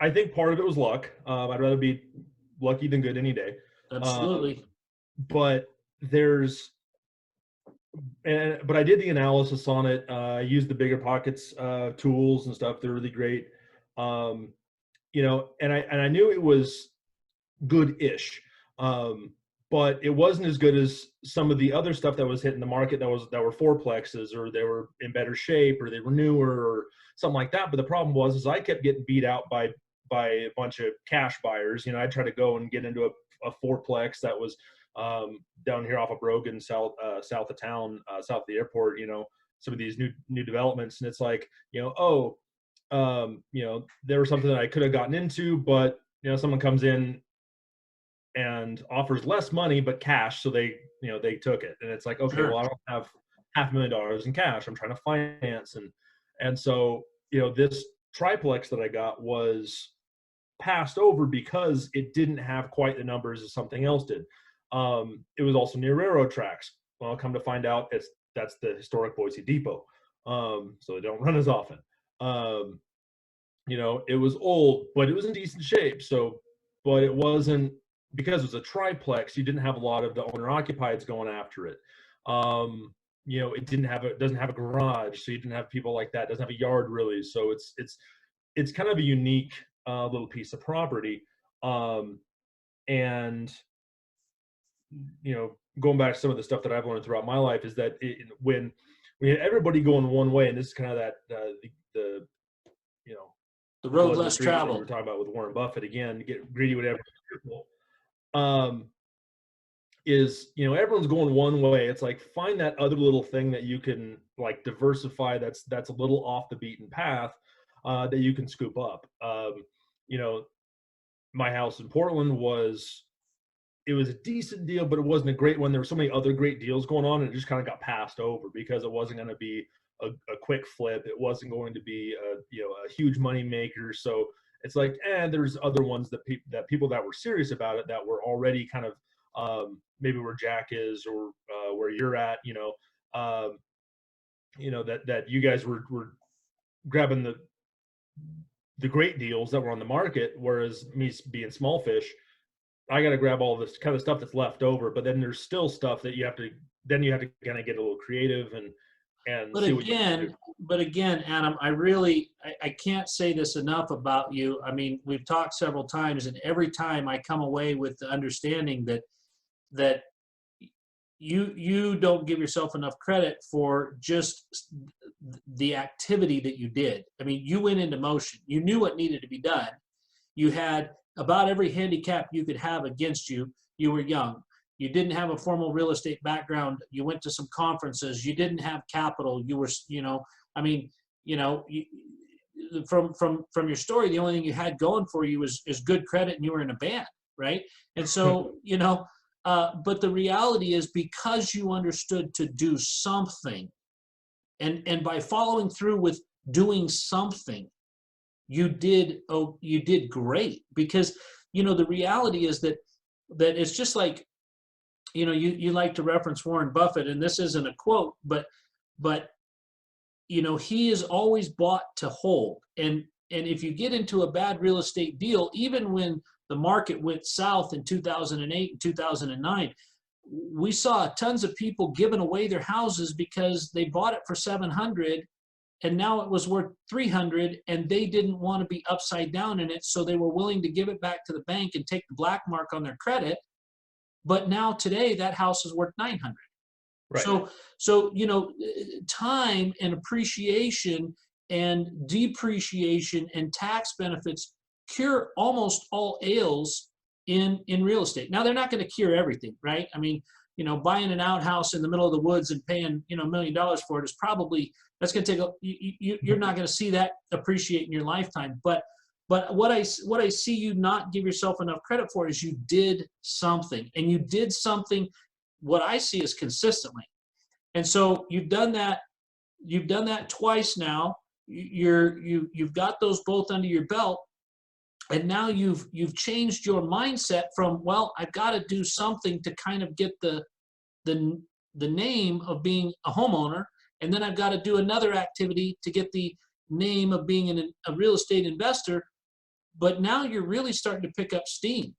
I think part of it was luck. I'd rather be lucky than good any day. Absolutely. But there's, but I did the analysis on it. I used the bigger pockets tools and stuff. They're really great. Um, and I knew it was good-ish, but it wasn't as good as some of the other stuff that was hitting the market that were fourplexes, or they were in better shape, or they were newer, or something like that. But the problem was I kept getting beat out by a bunch of cash buyers. I tried to go and get into a fourplex that was down here off of Brogan, south of town, south of the airport. Some of these new developments, and it's like, there was something that I could have gotten into, but someone comes in and offers less money but cash, so they took it, and it's like, okay, Sure. well, I don't have $500,000 in cash. I'm trying to finance, and so this triplex that I got was passed over because it didn't have quite the numbers as something else did. It was also near railroad tracks. Well, come to find out, that's the historic Boise Depot, so they don't run as often. It was old, but it was in decent shape. So, but it wasn't, because it was a triplex, you didn't have a lot of the owner occupieds going after it. It doesn't have a garage, so you didn't have people like that. It doesn't have a yard really, so it's kind of a unique little piece of property. And going back to some of the stuff that I've learned throughout my life is that when we had everybody going one way, and this is kind of that the The road blood in the less streets that we were traveled. talking about with Warren Buffett again, get greedy, whatever. Is everyone's going one way. It's like, find that other little thing that you can like diversify, that's a little off the beaten path, that you can scoop up. My house in Portland was a decent deal, but it wasn't a great one. There were so many other great deals going on, and it just kind of got passed over because it wasn't going to be a quick flip. It wasn't going to be a huge money maker. So it's like, there's other ones that people that were serious about it, that were already kind of maybe where Jack is, or where you're at, that you guys were grabbing the great deals that were on the market, whereas me being small fish, I got to grab all this kind of stuff that's left over. But then there's still stuff that you have to kind of get a little creative and But see what you can do. again, Adam, I can't say this enough about you. I mean, we've talked several times, and every time I come away with the understanding that you don't give yourself enough credit for just the activity that you did. I mean, you went into motion. You knew what needed to be done. You had about every handicap you could have against you. You were young. You didn't have a formal real estate background. You went to some conferences. You didn't have capital. You were, I mean, from your story, the only thing you had going for you is good credit, and you were in a band, right? And so, but the reality is, because you understood to do something, and by following through with doing something, you did great. Because the reality is that it's just like, you like to reference Warren Buffett, and this isn't a quote, but he is always bought to hold. And if you get into a bad real estate deal, even when the market went south in 2008 and 2009, we saw tons of people giving away their houses because they bought it for $700 and now it was worth $300, and they didn't want to be upside down in it, so they were willing to give it back to the bank and take the black mark on their credit. But now today that house is worth $900. Right. So time and appreciation and depreciation and tax benefits cure almost all ails in real estate. Now, they're not going to cure everything, right? I mean, buying an outhouse in the middle of the woods and paying $1 million for it is probably, that's going to take you're not going to see that appreciate in your lifetime. But what I see you not give yourself enough credit for is you did something, and you did something, what I see is consistently. And so you've done that twice now. You've got those both under your belt, and now you've changed your mindset from, well, I've got to do something to kind of get the name of being a homeowner, and then I've got to do another activity to get the name of being a real estate investor. but now you're really starting to pick up steam.